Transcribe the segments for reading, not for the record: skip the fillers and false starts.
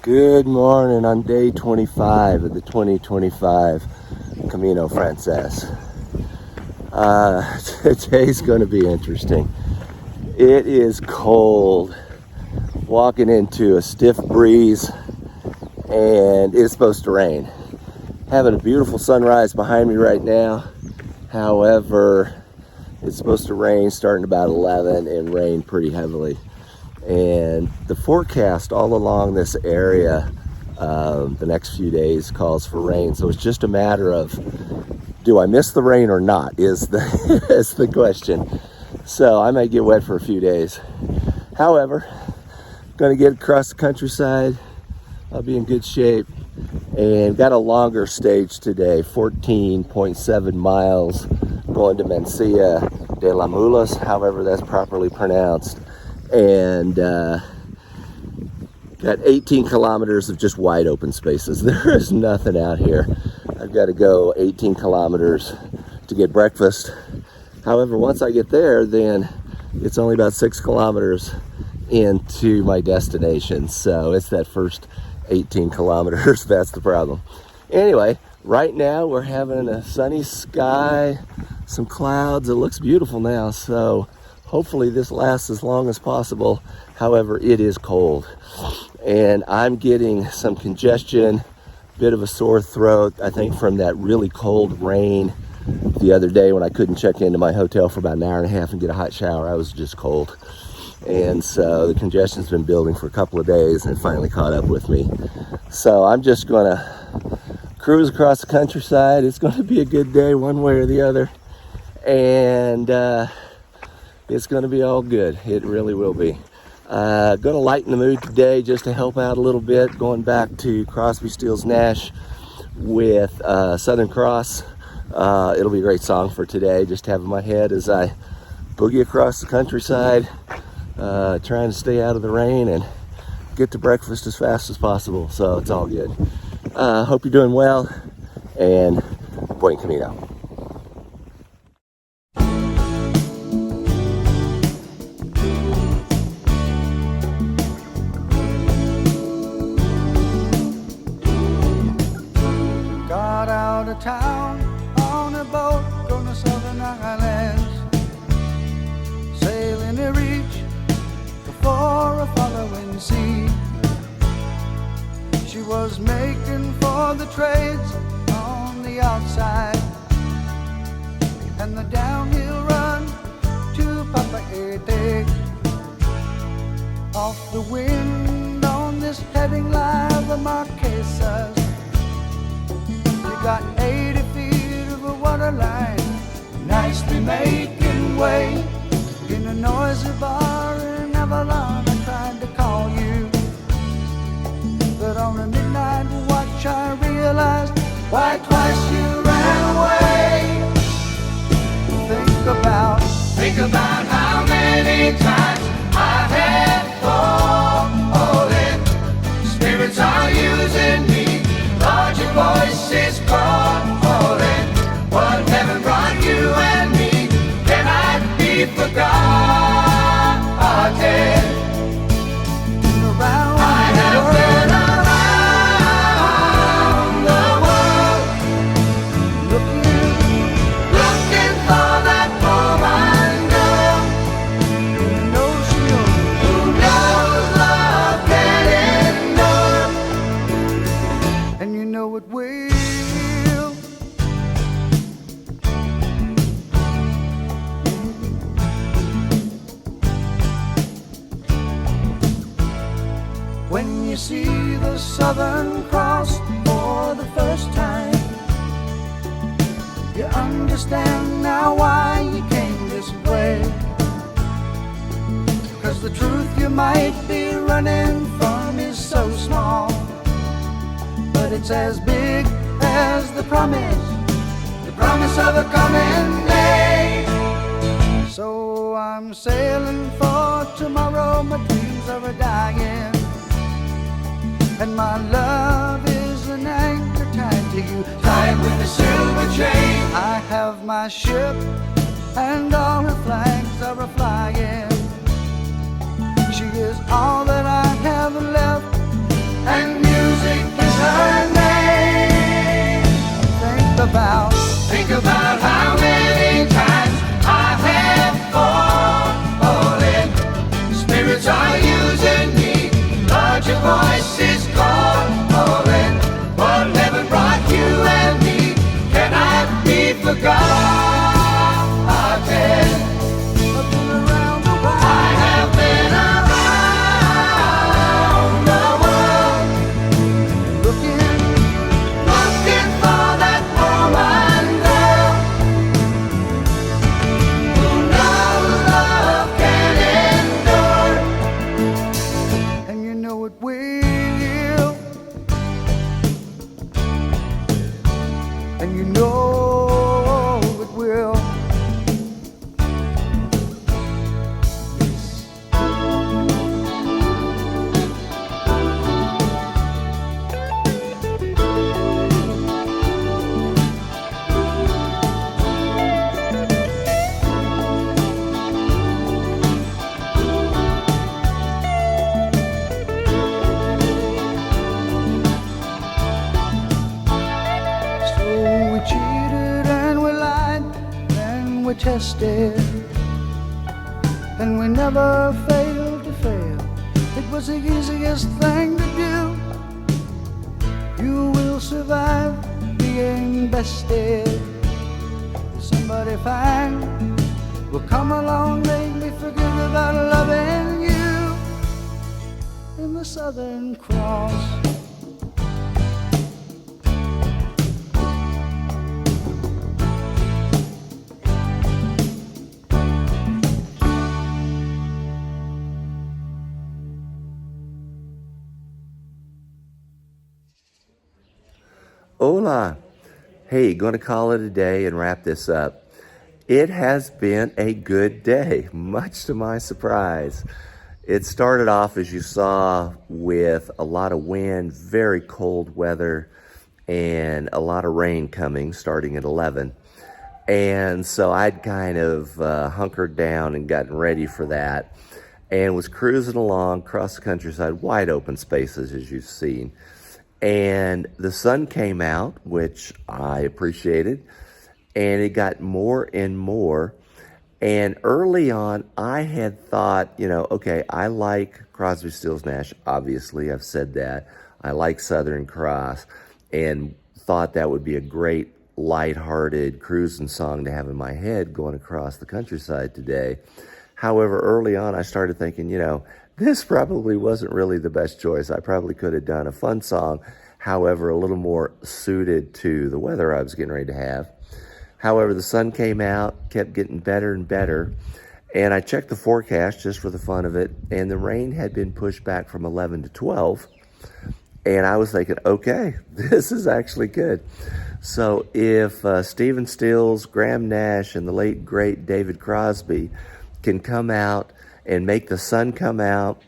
Good morning on day 25 of the 2025 Camino Francés. Today's going to be interesting. It is cold, walking into a stiff breeze, and it's supposed to rain. Having a beautiful sunrise behind me right now. However, it's supposed to rain starting about 11 and rain pretty heavily. And the forecast all along this area the next few days calls for rain. So it's just a matter of, do I miss the rain or not is the question. So I might get wet for a few days. However, going to get across the countryside. I'll be in good shape. And got a longer stage today, 14.7 miles going to Mencía de las Mulas, however that's properly pronounced. And got 18 kilometers of just wide open spaces. There is nothing out here. I've got to go 18 kilometers to get breakfast. However, once I get there, then it's only about 6 kilometers into my destination. So it's that first 18 kilometers, that's the problem. Anyway, right now we're having a sunny sky, some clouds. It looks beautiful now, so hopefully this lasts as long as possible. However, it is cold and I'm getting some congestion, bit of a sore throat, I think from that really cold rain the other day when I couldn't check into my hotel for about an hour and a half and get a hot shower. I was just cold. And so the congestion's been building for a couple of days and it finally caught up with me. So I'm just gonna cruise across the countryside. It's gonna be a good day one way or the other. And it's gonna be all good. It really will be. Gonna lighten the mood today just to help out a little bit. Going back to Crosby, Stills, Nash with Southern Cross. It'll be a great song for today. Just have in my head as I boogie across the countryside. Trying to stay out of the rain and get to breakfast as fast as possible. So it's all good. Hope you're doing well, and Buen Camino. Got out of town on a boat going to Southern Islands, sailing to reach for a following sea. She was making for the trades on the outside and the downhill run to Papaete. Off the wind on this heading line, the Marquesas. You got 80 feet of a water line, nicely making way in a noisy bar in Avalon. I tried to call you, but on a midnight watch I realized why twice you ran away. Think about how many times I had fallen. Spirits are using me, Lord, your voice is calling. What heaven brought you and me cannot be forgotten. I have been around the world, looking for that woman girl who knows love can endure, and you know it will. When you see the Southern Cross for the first time, you understand now why you came this way. 'Cause the truth you might be running from is so small, but it's as big as the promise of a coming day. So I'm sailing for tomorrow, my dreams are a-dying, and my love is an anchor tied to you, tied with a silver chain. I have my ship and all her flags are a-flying. She is all that I have left, and losing me. Lord, your voice is calling. What heaven brought you and me cannot be forgotten. I've been around the world. I have been around the world, looking for that woman, girl, who knows love can endure, and you know it will, and you know it will. So we cheated and we lied and we tested, and we never failed to fail. It was the easiest thing to do. You will survive being bested. Somebody fine will come along, make me forget about loving you. In the Southern Cross, Hola. Hey, gonna call it a day and wrap this up. It has been a good day, much to my surprise. It started off, as you saw, with a lot of wind, very cold weather, and a lot of rain coming starting at 11. And so I'd kind of hunkered down and gotten ready for that, and was cruising along across the countryside, wide open spaces, as you've seen. And the sun came out, which I appreciated, and it got more and more. And early on, I had thought, okay, I like Crosby, Stills, Nash. Obviously, I've said that. I like Southern Cross, and thought that would be a great lighthearted cruising song to have in my head going across the countryside today. However, early on, I started thinking, this probably wasn't really the best choice. I probably could have done a fun song, however, a little more suited to the weather I was getting ready to have. However, the sun came out, kept getting better and better, and I checked the forecast just for the fun of it, and the rain had been pushed back from 11 to 12, and I was thinking, okay, this is actually good. So if Stephen Stills, Graham Nash, and the late, great David Crosby can come out and make the sun come out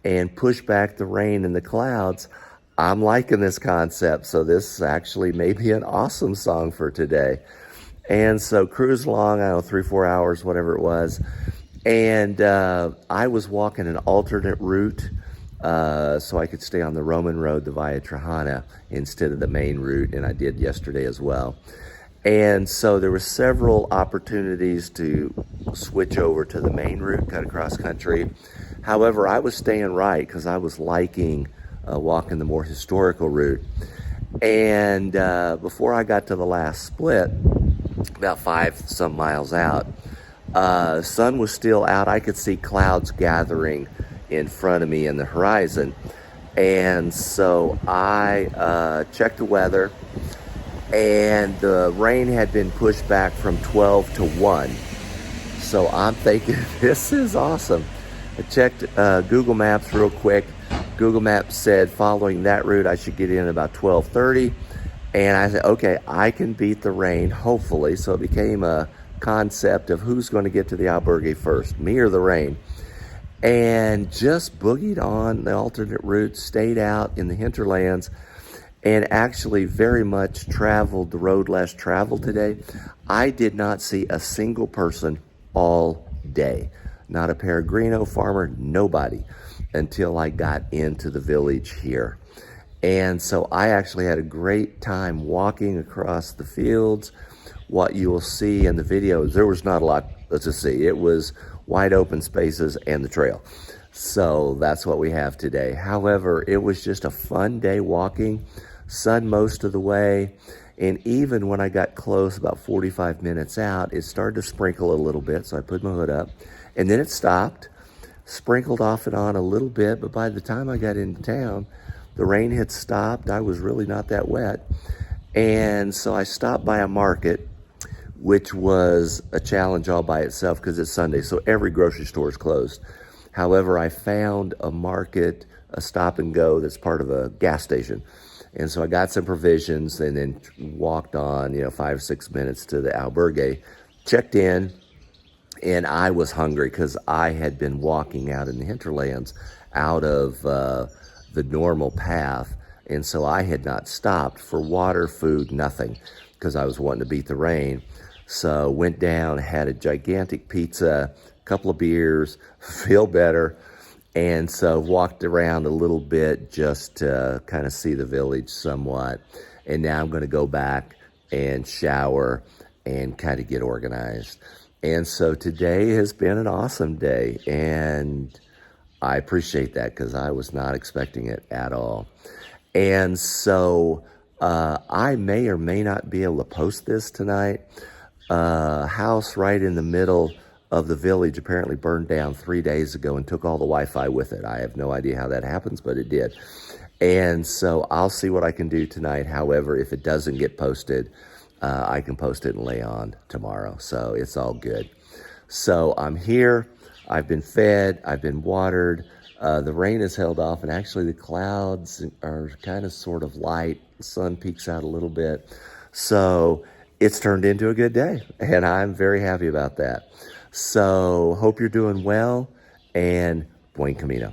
and push back the rain and the clouds, I'm liking this concept. So this actually may be an awesome song for today. And so cruise along, 3-4 hours, whatever it was. And I was walking an alternate route so I could stay on the Roman road, the Via Trajana, instead of the main route. And I did yesterday as well. And so there were several opportunities to switch over to the main route, cut across country. However, I was staying right because I was liking walking the more historical route. And before I got to the last split, about 5-some miles out, sun was still out. I could see clouds gathering in front of me in the horizon. And so I checked the weather, and the rain had been pushed back from 12 to 1. So I'm thinking, this is awesome. I checked Google Maps real quick. Google Maps said following that route I should get in about 12:30. And I said, okay, I can beat the rain, hopefully. So it became a concept of who's going to get to the albergue first, me or the rain. And just boogied on the alternate route, stayed out in the hinterlands, and actually very much traveled the road less traveled today. I did not see a single person all day. Not a Peregrino farmer, nobody, until I got into the village here. And so I actually had a great time walking across the fields. What you will see in the videos, there was not a lot to see. It was wide open spaces and the trail. So that's what we have today. However, it was just a fun day walking, sun most of the way. And even when I got close, about 45 minutes out, it started to sprinkle a little bit. So I put my hood up and then it stopped, sprinkled off and on a little bit. But by the time I got into town, the rain had stopped. I was really not that wet. And so I stopped by a market, which was a challenge all by itself because it's Sunday. So every grocery store is closed. However, I found a market, a stop and go that's part of a gas station. And so I got some provisions and then walked on, 5 or 6 minutes to the albergue, checked in, and I was hungry because I had been walking out in the hinterlands out of the normal path. And so I had not stopped for water, food, nothing, because I was wanting to beat the rain. So went down, had a gigantic pizza, a couple of beers, feel better. And so walked around a little bit just to kind of see the village somewhat. And now I'm going to go back and shower and kind of get organized. And so today has been an awesome day. And I appreciate that because I was not expecting it at all. And so I may or may not be able to post this tonight. House right in the middle of the village apparently burned down 3 days ago and took all the Wi-Fi with it. I have no idea how that happens, but it did. And so I'll see what I can do tonight. However, if it doesn't get posted, I can post it and lay on tomorrow. So it's all good. So I'm here. I've been fed. I've been watered. The rain has held off, and actually the clouds are kind of sort of light. The sun peeks out a little bit. So it's turned into a good day, and I'm very happy about that. So hope you're doing well, and Buen Camino.